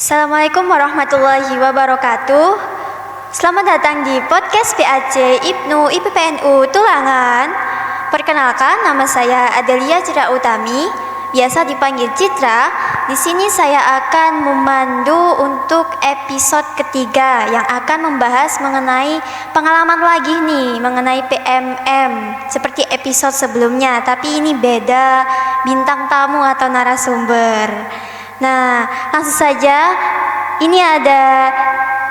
Assalamualaikum warahmatullahi wabarakatuh. Selamat datang di podcast PAC Ibnu IPPNU Tulangan. Perkenalkan, nama saya Adelia Citra Utami, biasa dipanggil Citra. Di sini saya akan memandu untuk episode ketiga yang akan membahas mengenai pengalaman lagi nih, mengenai PMM seperti episode sebelumnya, tapi ini beda bintang tamu atau narasumber. Nah, langsung saja. Ini ada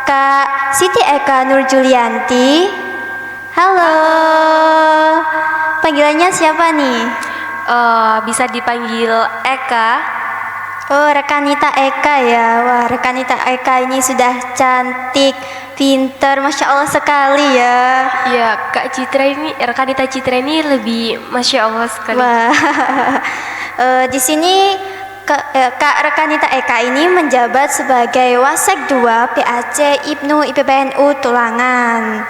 Kak Siti Eka Nur Julianti. Halo. Panggilannya siapa nih? Bisa dipanggil Eka. Oh, Rekanita Eka ya. Wah, Rekanita Eka ini sudah cantik, pinter, Masya Allah sekali ya. Ya, Kak Citra ini, Rekanita Citra ini lebih Masya Allah sekali. Wah. Di sini Kak Rekanita Eka ini menjabat sebagai Wasek 2 PAC Ibnu IPPNU Tulangan.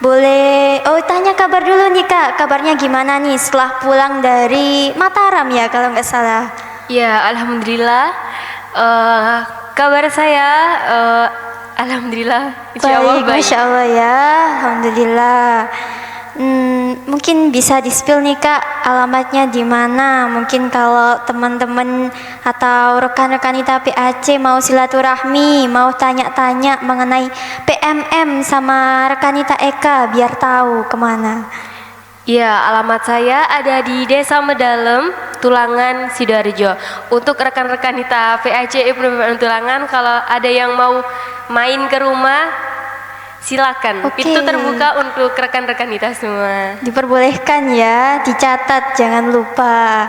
Boleh tanya kabar dulu nih Kak, kabarnya gimana nih setelah pulang dari Mataram ya kalau nggak salah? Ya, Alhamdulillah. Kabar saya Alhamdulillah, Insya Allah Baik, baik. Masya Allah ya, Alhamdulillah. Mungkin bisa di-spill nih Kak, alamatnya di mana? Mungkin kalau teman-teman atau rekan-rekan PAC mau silaturahmi, mau tanya-tanya mengenai PMM sama rekanita Eka biar tahu kemana. Ya, alamat saya ada di Desa Medalem, Tulangan, Sidoarjo. Untuk rekan-rekan PAC Ibnu IPPNU Tulangan, kalau ada yang mau main ke rumah, silakan. Oke. Pintu terbuka untuk rekan-rekan kita semua. Diperbolehkan ya, dicatat jangan lupa.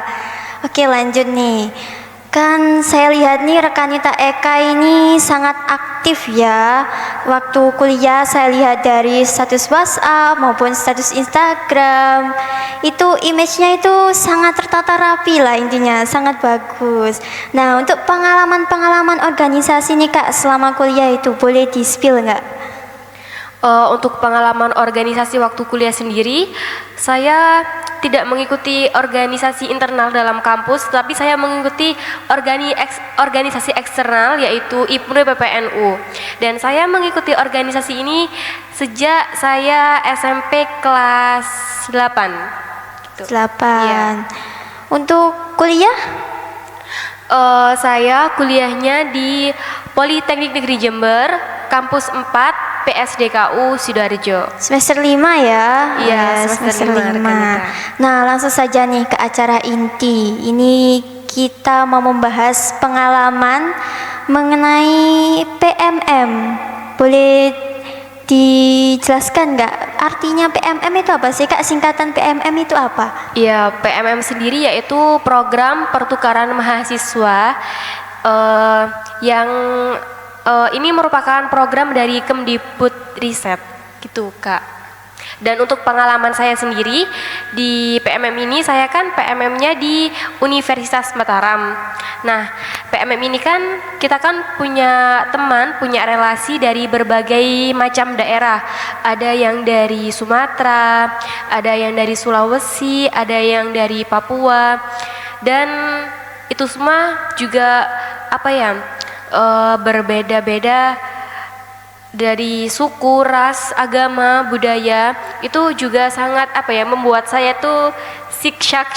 Oke, lanjut nih. Kan saya lihat nih rekanita Eka ini sangat aktif ya. Waktu kuliah saya lihat dari status WhatsApp maupun status Instagram. Itu image-nya itu sangat tertata rapi lah intinya, sangat bagus. Nah, untuk pengalaman-pengalaman organisasi nih Kak selama kuliah itu boleh di-spill nggak? Untuk pengalaman organisasi waktu kuliah sendiri, saya tidak mengikuti organisasi internal dalam kampus, tapi saya mengikuti organisasi eksternal yaitu Ibnu IPPNU. Dan saya mengikuti organisasi ini sejak saya SMP kelas 8. Gitu. 8. Ya. Untuk kuliah? Saya kuliahnya di Politeknik Negeri Jember, kampus 4, PSDKU Sidoarjo. Semester 5 ya? Iya, semester 5. Nah, langsung saja nih ke acara inti. Ini kita mau membahas pengalaman mengenai PMM. Boleh dijelaskan nggak artinya PMM itu apa sih Kak? Singkatan PMM itu apa? Iya, PMM sendiri yaitu program pertukaran mahasiswa yang ini merupakan program dari Kemdikbud Riset gitu Kak. Dan untuk pengalaman saya sendiri di PMM ini, saya kan PMM-nya di Universitas Mataram. Nah, PMM ini kan kita kan punya teman, punya relasi dari berbagai macam daerah. Ada yang dari Sumatera, ada yang dari Sulawesi, ada yang dari Papua. Dan itu semua juga berbeda-beda dari suku, ras, agama, budaya. Itu juga sangat membuat saya tuh shock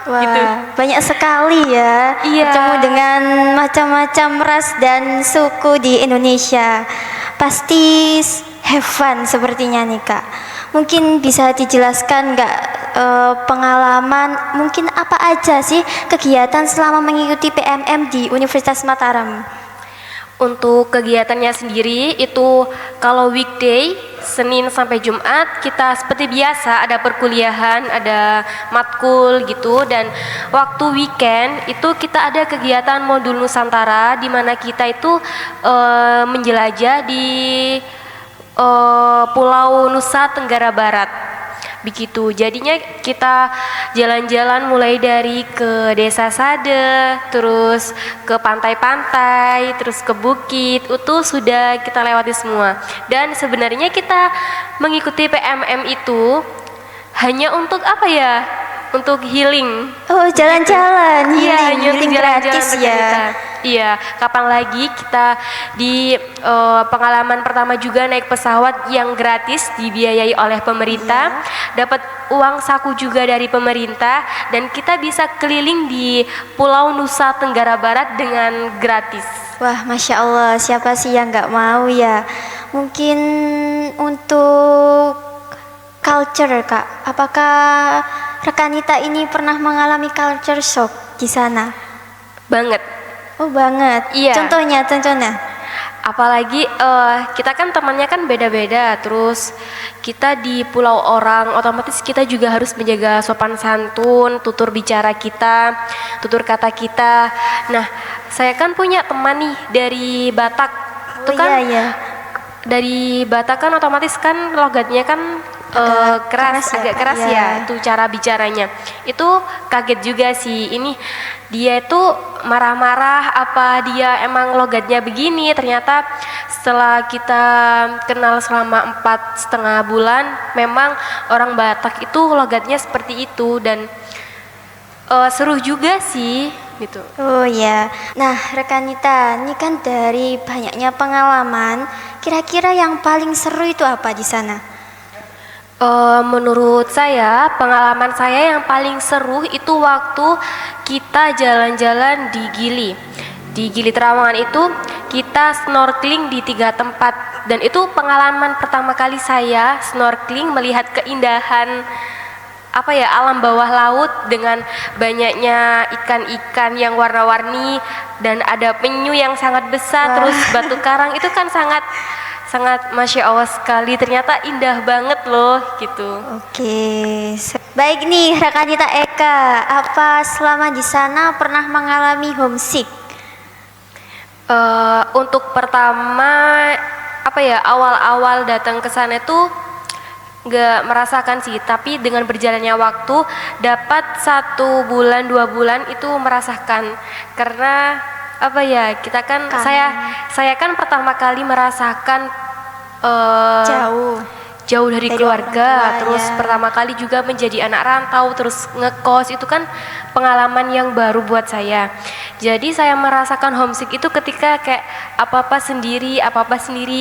Wah, gitu. banyak sekali ya. Iya. Bertemu dengan macam-macam ras dan suku di Indonesia. Pasti have fun sepertinya nih Kak. Mungkin bisa dijelaskan nggak pengalaman, mungkin apa aja sih kegiatan selama mengikuti PMM di Universitas Mataram? Untuk kegiatannya sendiri itu kalau weekday Senin sampai Jumat kita seperti biasa ada perkuliahan, ada matkul gitu. Dan waktu weekend itu kita ada kegiatan modul Nusantara di mana kita itu menjelajah di Pulau Nusa Tenggara Barat. Begitu, jadinya kita jalan-jalan mulai dari ke Desa Sade, terus ke pantai-pantai, terus ke bukit, itu sudah kita lewati semua. Dan sebenarnya kita mengikuti PMM itu hanya untuk untuk healing. Oh, jalan-jalan, Iya, hanya healing jalan-jalan gratis rekan ya. kita. Iya, kapan lagi kita di pengalaman pertama juga naik pesawat yang gratis dibiayai oleh pemerintah, dapat uang saku juga dari pemerintah, dan kita bisa keliling di Pulau Nusa Tenggara Barat dengan gratis. Wah, Masya Allah, siapa sih yang nggak mau ya? Mungkin untuk culture, Kak, apakah rekanita ini pernah mengalami culture shock di sana? Banget. Oh, banget. Iya. Contohnya. Apalagi kita kan temannya kan beda-beda, terus kita di pulau orang, otomatis kita juga harus menjaga sopan santun, tutur bicara kita, tutur kata kita. Nah, saya kan punya teman nih dari Batak. Itu kan iya. dari Batak kan otomatis kan logatnya kan agak keras ya, itu cara bicaranya. Itu kaget juga sih, ini dia itu marah-marah apa dia emang logatnya begini. Ternyata setelah kita kenal selama 4,5 bulan, memang orang Batak itu logatnya seperti itu, dan seru juga sih gitu. Oh ya. Nah, rekanita, ini kan dari banyaknya pengalaman, kira-kira yang paling seru itu apa di sana? Menurut saya, pengalaman saya yang paling seru itu waktu kita jalan-jalan di Gili. Di Gili Trawangan itu kita snorkeling di 3 tempat, dan itu pengalaman pertama kali saya snorkeling melihat keindahan alam bawah laut dengan banyaknya ikan-ikan yang warna-warni, dan ada penyu yang sangat besar. Terus batu karang itu kan sangat Masya Allah sekali, ternyata indah banget loh gitu. Oke, baik nih rekanita Eka, apa selama di sana pernah mengalami homesick? Untuk pertama awal-awal datang ke sana itu nggak merasakan sih, tapi dengan berjalannya waktu dapat 1 bulan 2 bulan itu merasakan. Karena kita kan saya kan pertama kali merasakan jauh dari keluarga, terus pertama kali juga menjadi anak rantau, terus ngekos, itu kan pengalaman yang baru buat saya. Jadi saya merasakan homesick itu ketika kayak apa-apa sendiri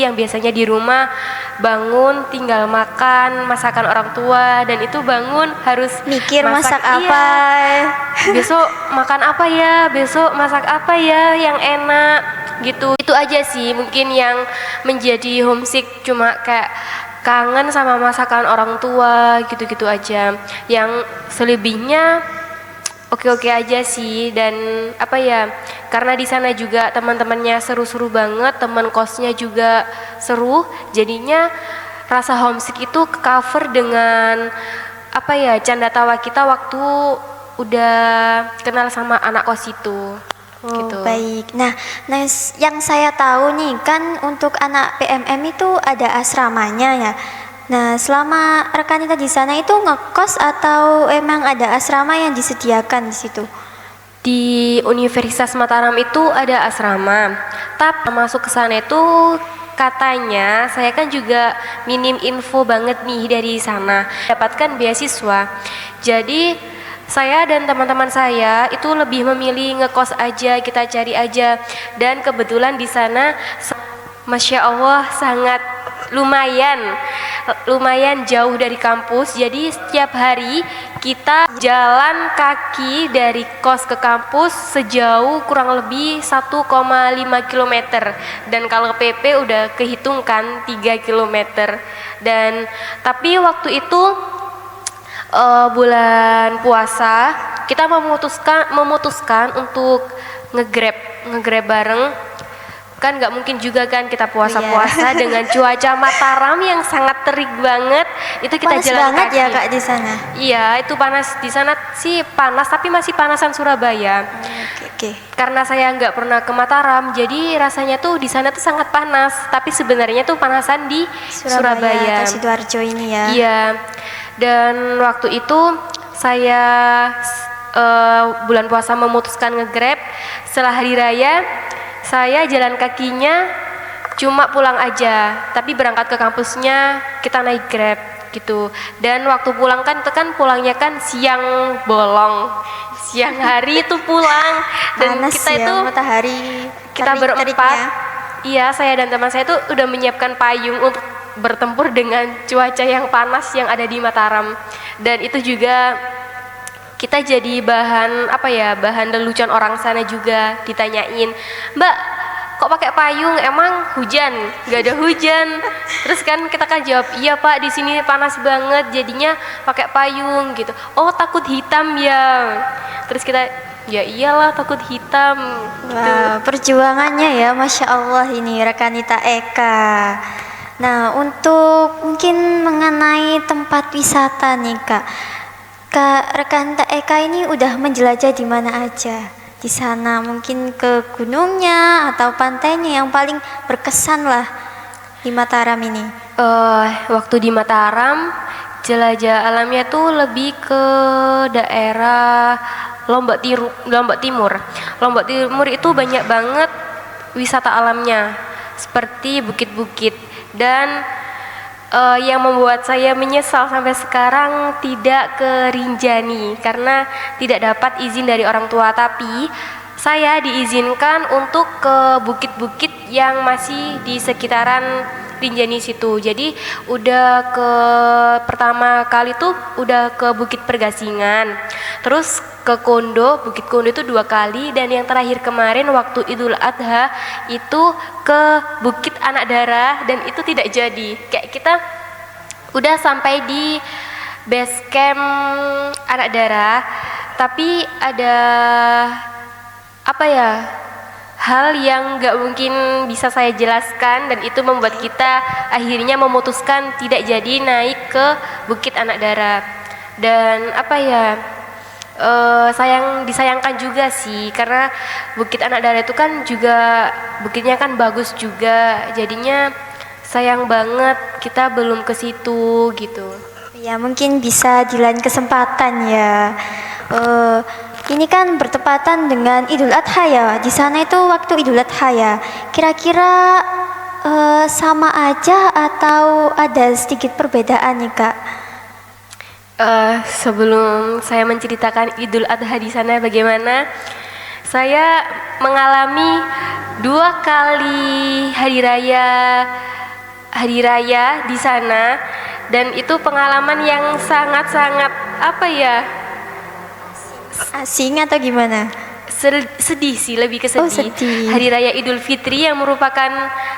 yang biasanya di rumah bangun tinggal masakan orang tua, dan itu bangun harus mikir masak apa, besok makan apa ya, besok masak apa ya yang enak gitu. Itu aja sih mungkin yang menjadi homesick, cuma kayak kangen sama masakan orang tua gitu-gitu aja. Yang selebihnya oke-oke aja sih. Dan karena di sana juga teman-temannya seru-seru banget, teman kosnya juga seru, jadinya rasa homesick itu cover dengan canda tawa kita waktu udah kenal sama anak kos itu. Gitu. Baik. Nah, yang saya tahu nih kan untuk anak PMM itu ada asramanya ya. Nah, selama rekanita di sana itu ngekos atau emang ada asrama yang disediakan di situ? Di Universitas Mataram itu ada asrama. Tapi masuk ke sana itu katanya, saya kan juga minim info banget nih dari sana, dapatkan beasiswa. Jadi saya dan teman-teman saya itu lebih memilih ngekos aja, kita cari aja. Dan kebetulan di sana Masya Allah sangat lumayan jauh dari kampus. Jadi setiap hari kita jalan kaki dari kos ke kampus sejauh kurang lebih 1,5 km. Dan kalau PP udah kehitungkan 3 km. Dan tapi waktu itu bulan puasa kita memutuskan untuk ngegrab bareng. Kan nggak mungkin juga kan kita puasa dengan cuaca Mataram yang sangat terik banget. Itu kita panas jalan banget kaki. Ya Kak di sana? Iya, itu panas. Di sana sih panas, tapi masih panasan Surabaya. Oke. Karena saya nggak pernah ke Mataram, jadi rasanya tuh di sana tuh sangat panas. Tapi sebenarnya tuh panasan di Surabaya. Atau Sidoarjo ini ya? Iya. Dan waktu itu saya bulan puasa memutuskan ngegrab. Setelah hari raya saya jalan kakinya cuma pulang aja, tapi berangkat ke kampusnya kita naik grab gitu. Dan waktu pulang kan itu kan pulangnya kan siang bolong, siang hari itu pulang. Dan Panas kita ya, itu matahari kita berempat, iya saya dan teman saya itu udah menyiapkan payung untuk bertempur dengan cuaca yang panas yang ada di Mataram. Dan itu juga kita jadi bahan bahan lelucon orang sana juga, ditanyain, Mbak kok pakai payung, emang hujan? Gak ada hujan. Terus kan kita kan jawab, iya Pak di sini panas banget jadinya pakai payung gitu. Oh takut hitam ya. Terus kita ya iyalah takut hitam gitu. Wah, perjuangannya ya, Masya Allah ini rekanita Eka. Nah, untuk mungkin mengenai tempat wisata nih Kak, rekanita Eka ini udah menjelajah di mana aja? Di sana mungkin ke gunungnya atau pantainya yang paling berkesan lah di Mataram ini. Waktu di Mataram jelajah alamnya tuh lebih ke daerah Lombok Timur. Lombok Timur itu banyak banget wisata alamnya seperti bukit-bukit dan yang membuat saya menyesal sampai sekarang tidak ke Rinjani karena tidak dapat izin dari orang tua, tapi saya diizinkan untuk ke bukit-bukit yang masih di sekitaran Rinjani situ. Jadi udah ke pertama kali tuh udah ke Bukit Pergasingan, terus ke Kondo, Bukit Kondo itu 2 kali, dan yang terakhir kemarin waktu Idul Adha itu ke Bukit Anak Darah dan itu tidak jadi. Kayak kita udah sampai di base camp Anak Darah, tapi ada hal yang gak mungkin bisa saya jelaskan dan itu membuat kita akhirnya memutuskan tidak jadi naik ke Bukit Anak Darah. Dan disayangkan juga sih karena Bukit Anak Darah itu kan juga bukitnya kan bagus juga, jadinya sayang banget kita belum ke situ gitu. Ya mungkin bisa di lain kesempatan ya. Ini kan bertepatan dengan Idul Adha ya. Di sana itu waktu Idul Adha ya. Kira-kira sama aja atau ada sedikit perbedaan nih Kak? Sebelum saya menceritakan Idul Adha di sana bagaimana, saya mengalami 2 kali hari raya di sana, dan itu pengalaman yang sangat-sangat Asing atau gimana? sedih sih, lebih ke sedih. Oh, sedih. Hari Raya Idul Fitri yang merupakan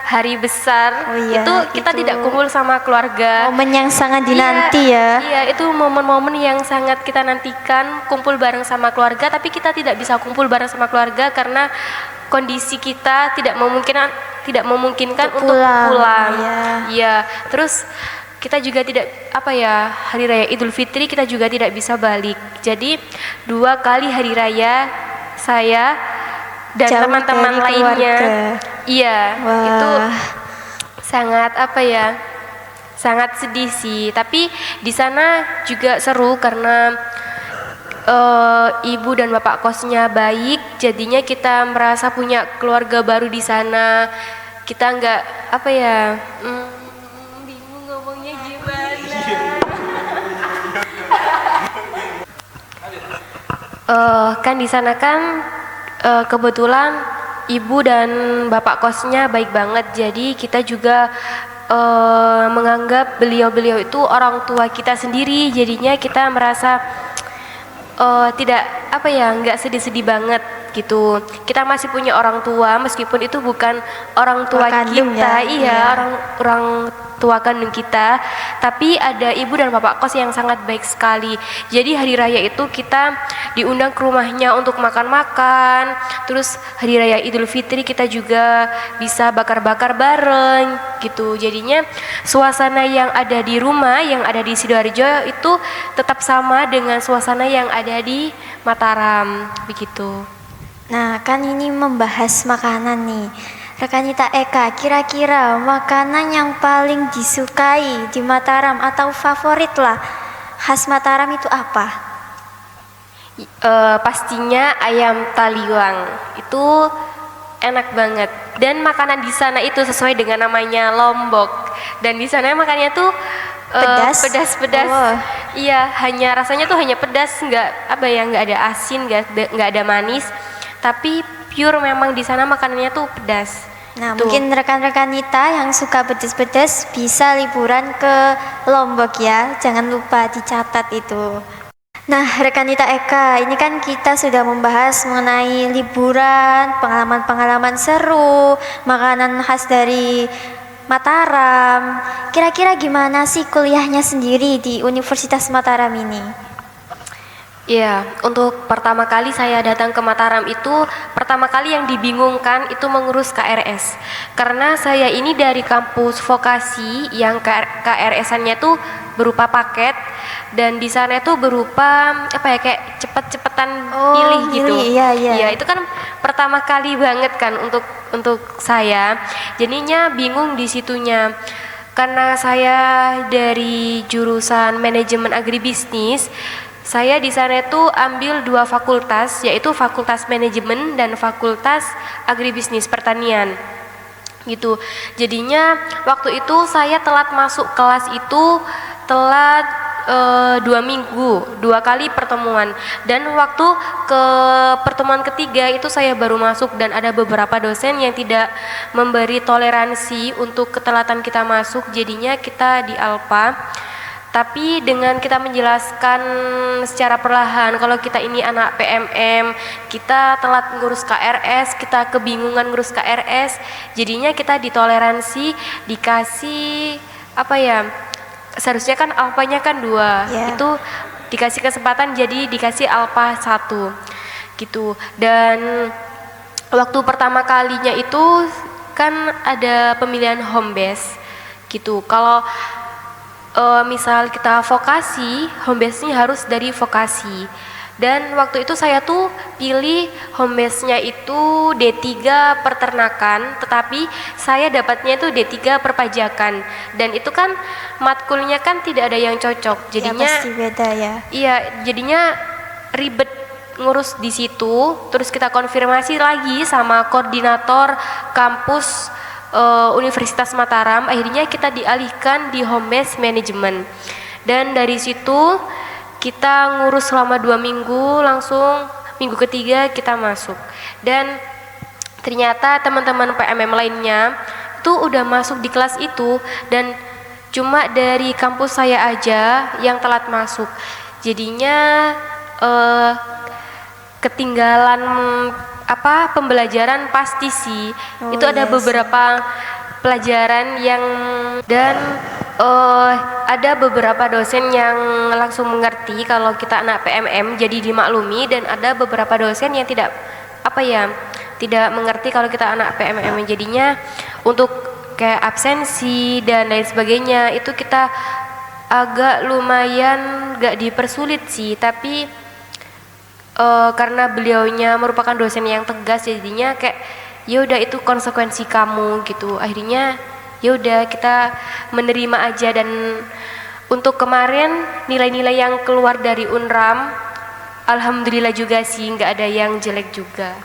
hari besar, Oh iya, itu kita itu tidak kumpul sama keluarga. momen yang sangat dinanti ya. Iya, itu momen-momen yang sangat kita nantikan, kumpul bareng sama keluarga, tapi kita tidak bisa kumpul bareng sama keluarga karena kondisi kita tidak memungkinkan untuk pulang. Iya. Terus kita juga tidak hari raya Idul Fitri kita juga tidak bisa balik. Jadi 2 kali hari raya saya dan Jauh teman-teman dari lainnya. keluarga. Iya, Wah. itu sangat sangat sedih sih. Tapi di sana juga seru karena ibu dan bapak kosnya baik, jadinya kita merasa punya keluarga baru di sana. Kita nggak bingung ngomongnya gimana. Kan di sana kan kebetulan ibu dan bapak kosnya baik banget, jadi kita juga menganggap beliau-beliau itu orang tua kita sendiri, jadinya kita merasa tidak nggak sedih-sedih banget gitu. Kita masih punya orang tua meskipun itu bukan orang tua kandung kita, ya? iya. orang tua kandung kita, tapi ada ibu dan bapak kos yang sangat baik sekali. Jadi hari raya itu kita diundang ke rumahnya untuk makan-makan. Terus hari raya Idul Fitri kita juga bisa bakar-bakar bareng gitu. Jadinya suasana yang ada di rumah, yang ada di Sidoarjo itu tetap sama dengan suasana yang ada di Mataram begitu. Nah, kan ini membahas makanan nih. Rekanita Eka, kira-kira makanan yang paling disukai di Mataram atau favorit lah khas Mataram itu apa? Pastinya ayam taliwang. Itu enak banget. Dan makanan di sana itu sesuai dengan namanya Lombok. Dan di sana makannya tuh Pedas-pedas. Oh. Iya, rasanya tuh hanya pedas, nggak ada asin, nggak ada manis. Tapi pure memang di sana makanannya tuh pedas. Nah, Tuh. mungkin rekan-rekan Nita yang suka pedes-pedes bisa liburan ke Lombok ya. Jangan lupa dicatat itu. Nah, rekan Nita Eka, ini kan kita sudah membahas mengenai liburan, pengalaman-pengalaman seru, makanan khas dari Mataram. Kira-kira gimana sih kuliahnya sendiri di Universitas Mataram ini? Iya, untuk pertama kali saya datang ke Mataram itu, pertama kali yang dibingungkan itu mengurus KRS. Karena saya ini dari kampus vokasi yang KRS-annya tuh berupa paket, dan di sana itu berupa kayak cepet-cepetan pilih gitu. Iya. Iya, itu kan pertama kali banget kan untuk saya. Jadinya bingung di situnya. Karena saya dari jurusan manajemen agribisnis, saya di sana itu ambil 2 fakultas, yaitu Fakultas Manajemen dan Fakultas Agribisnis Pertanian. Gitu. Jadinya waktu itu saya telat masuk kelas itu telat 2 minggu, 2 kali pertemuan. Dan waktu ke pertemuan ketiga itu saya baru masuk, dan ada beberapa dosen yang tidak memberi toleransi untuk ketelatan kita masuk. Jadinya kita di Alpa. Tapi dengan kita menjelaskan secara perlahan kalau kita ini anak PMM, kita telat ngurus KRS, kita kebingungan ngurus KRS, jadinya kita ditoleransi, dikasih seharusnya kan alpanya kan 2, itu dikasih kesempatan jadi dikasih alpa 1 gitu. Dan waktu pertama kalinya itu kan ada pemilihan home base gitu. Kalau misal kita vokasi, home base-nya harus dari vokasi. Dan waktu itu saya tuh pilih home base-nya itu D3 peternakan, tetapi saya dapatnya itu D3 perpajakan. Dan itu kan matkulnya kan tidak ada yang cocok. Jadinya ya, pasti beda ya. Iya, jadinya ribet ngurus di situ. Terus kita konfirmasi lagi sama koordinator kampus Universitas Mataram. Akhirnya kita dialihkan di home base manajemen, dan dari situ kita ngurus selama 2 minggu, langsung minggu ketiga kita masuk. Dan ternyata teman-teman PMM lainnya tuh udah masuk di kelas itu, dan cuma dari kampus saya aja yang telat masuk. Jadinya ketinggalan pembelajaran pasti sih. Itu ada beberapa pelajaran yang, dan ada beberapa dosen yang langsung mengerti kalau kita anak PMM, jadi dimaklumi, dan ada beberapa dosen yang tidak mengerti kalau kita anak PMM. Jadinya untuk kayak absensi dan lain sebagainya itu kita agak lumayan gak dipersulit sih, tapi karena beliaunya merupakan dosen yang tegas, jadinya kayak ya udah itu konsekuensi kamu gitu. Akhirnya ya udah kita menerima aja. Dan untuk kemarin nilai-nilai yang keluar dari Unram, alhamdulillah juga sih, nggak ada yang jelek juga.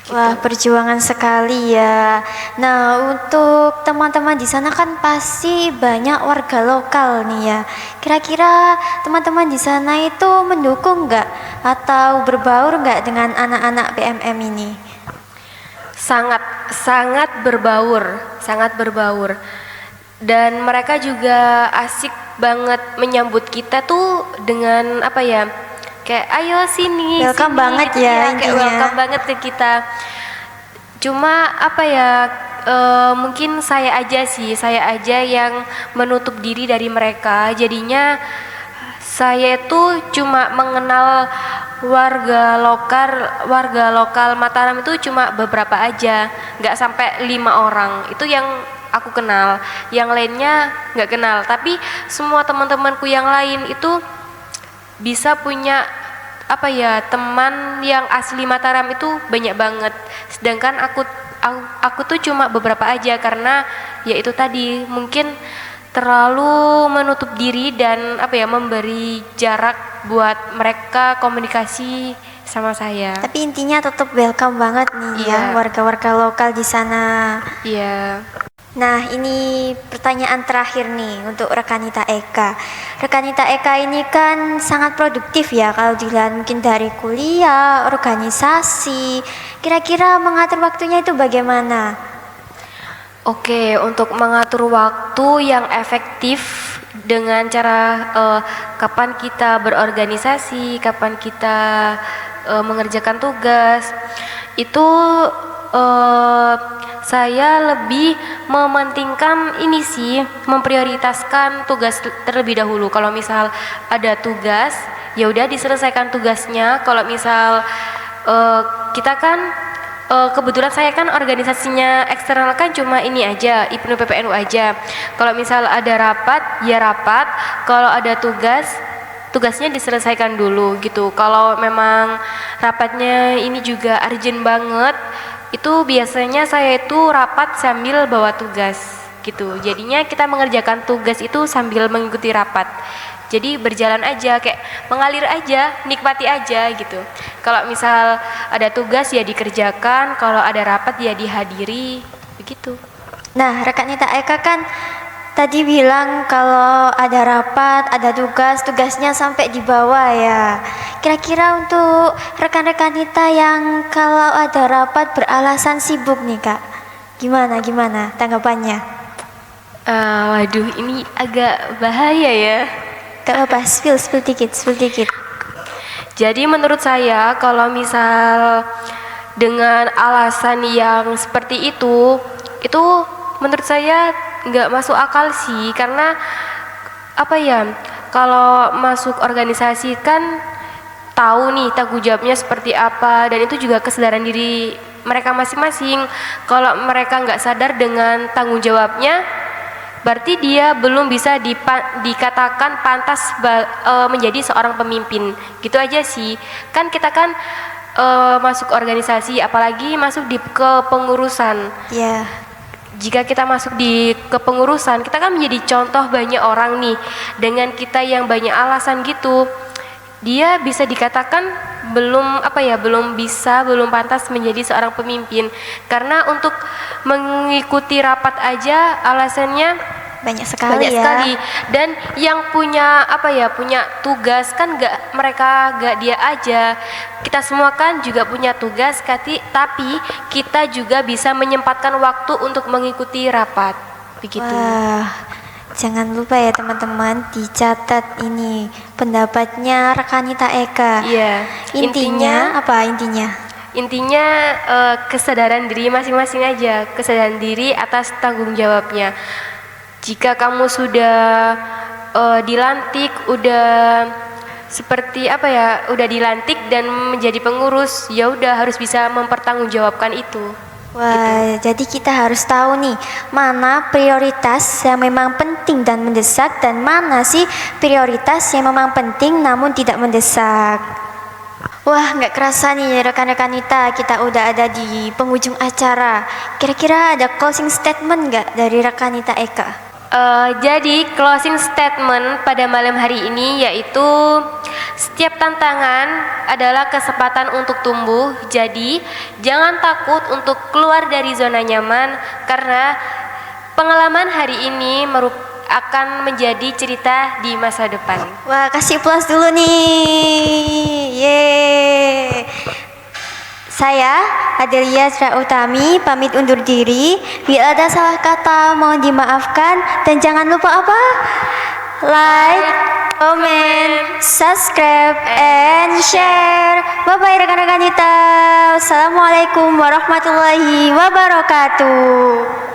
Gitu. Wah, perjuangan sekali ya. Nah, untuk teman-teman di sana kan pasti banyak warga lokal nih ya. Kira-kira teman-teman di sana itu mendukung nggak atau berbaur nggak dengan anak-anak PMM ini? Sangat berbaur. Dan mereka juga asik banget menyambut kita tuh dengan kayak ayo sini, welcome banget gitu ya, kayak welcome banget ke kita. Cuma mungkin saya aja yang menutup diri dari mereka. Jadinya saya tuh cuma mengenal warga lokal Mataram itu cuma beberapa aja, nggak sampai 5 orang. Itu yang aku kenal, yang lainnya nggak kenal. Tapi semua teman-temanku yang lain itu bisa punya teman yang asli Mataram itu banyak banget. Sedangkan aku tuh cuma beberapa aja, karena ya itu tadi mungkin terlalu menutup diri dan memberi jarak buat mereka komunikasi sama saya. Tapi intinya tetap welcome banget nih ya warga-warga lokal di sana. Iya. Nah, ini pertanyaan terakhir nih untuk rekanita Eka. Rekanita Eka ini kan sangat produktif ya kalau dilihat mungkin dari kuliah, organisasi. Kira-kira mengatur waktunya itu bagaimana? Oke, untuk mengatur waktu yang efektif dengan cara kapan kita berorganisasi, kapan kita mengerjakan tugas, itu saya lebih mementingkan ini sih, memprioritaskan tugas terlebih dahulu. Kalau misal ada tugas, ya udah diselesaikan tugasnya. Kalau misal kita kan kebetulan saya kan organisasinya eksternal kan cuma ini aja, IPNU PPNU aja. Kalau misal ada rapat, ya rapat. Kalau ada tugas, tugasnya diselesaikan dulu gitu. Kalau memang rapatnya ini juga urgent banget, itu biasanya saya itu rapat sambil bawa tugas gitu. Jadinya kita mengerjakan tugas itu sambil mengikuti rapat. Jadi berjalan aja, kayak mengalir aja, nikmati aja gitu. Kalau misal ada tugas ya dikerjakan, kalau ada rapat ya dihadiri, begitu. Nah, rekanita Eka kan tadi bilang kalau ada rapat, ada tugas, tugasnya sampai di bawah ya. Kira-kira untuk rekan-rekanita yang kalau ada rapat beralasan sibuk nih Kak, gimana tanggapannya? Waduh, ini agak bahaya ya. Gak apa, spill dikit. Jadi menurut saya kalau misal dengan alasan yang seperti itu menurut saya nggak masuk akal sih, karena apa ya, kalau masuk organisasi kan tahu nih tanggung jawabnya seperti apa, dan itu juga kesadaran diri mereka masing-masing. Kalau mereka nggak sadar dengan tanggung jawabnya, berarti dia belum bisa dikatakan pantas menjadi seorang pemimpin. Gitu aja sih. Kan kita kan masuk organisasi, apalagi masuk di kepengurusan. Ya. Jika kita masuk di kepengurusan, kita kan menjadi contoh banyak orang nih. Dengan kita yang banyak alasan gitu, dia bisa dikatakan belum pantas menjadi seorang pemimpin. Karena untuk mengikuti rapat aja alasannya banyak sekali. Dan yang punya tugas kan gak dia aja, kita semua kan juga punya tugas, tapi kita juga bisa menyempatkan waktu untuk mengikuti rapat, begitu. Wah, jangan lupa ya teman-teman, dicatat ini pendapatnya rekanita Eka. Iya. Intinya apa intinya? Intinya kesadaran diri masing-masing aja, kesadaran diri atas tanggung jawabnya. Jika kamu sudah dilantik, udah dilantik dan menjadi pengurus, ya udah harus bisa mempertanggungjawabkan itu. Wah, jadi kita harus tahu nih mana prioritas yang memang penting dan mendesak, dan mana sih prioritas yang memang penting namun tidak mendesak. Wah, nggak kerasa nih rekan-rekan kita udah ada di penghujung acara. Kira-kira ada closing statement nggak dari rekanita Eka? Jadi closing statement pada malam hari ini yaitu setiap tantangan adalah kesempatan untuk tumbuh. Jadi jangan takut untuk keluar dari zona nyaman, karena pengalaman hari ini akan menjadi cerita di masa depan. Wah, kasih plus dulu nih. Yeay. Saya Adelia Citra Utami pamit undur diri. Bila ada salah kata mohon dimaafkan, dan jangan lupa apa? Like, comment, subscribe, and share. Bye bye rekan-rekan kita. Wassalamualaikum warahmatullahi wabarakatuh.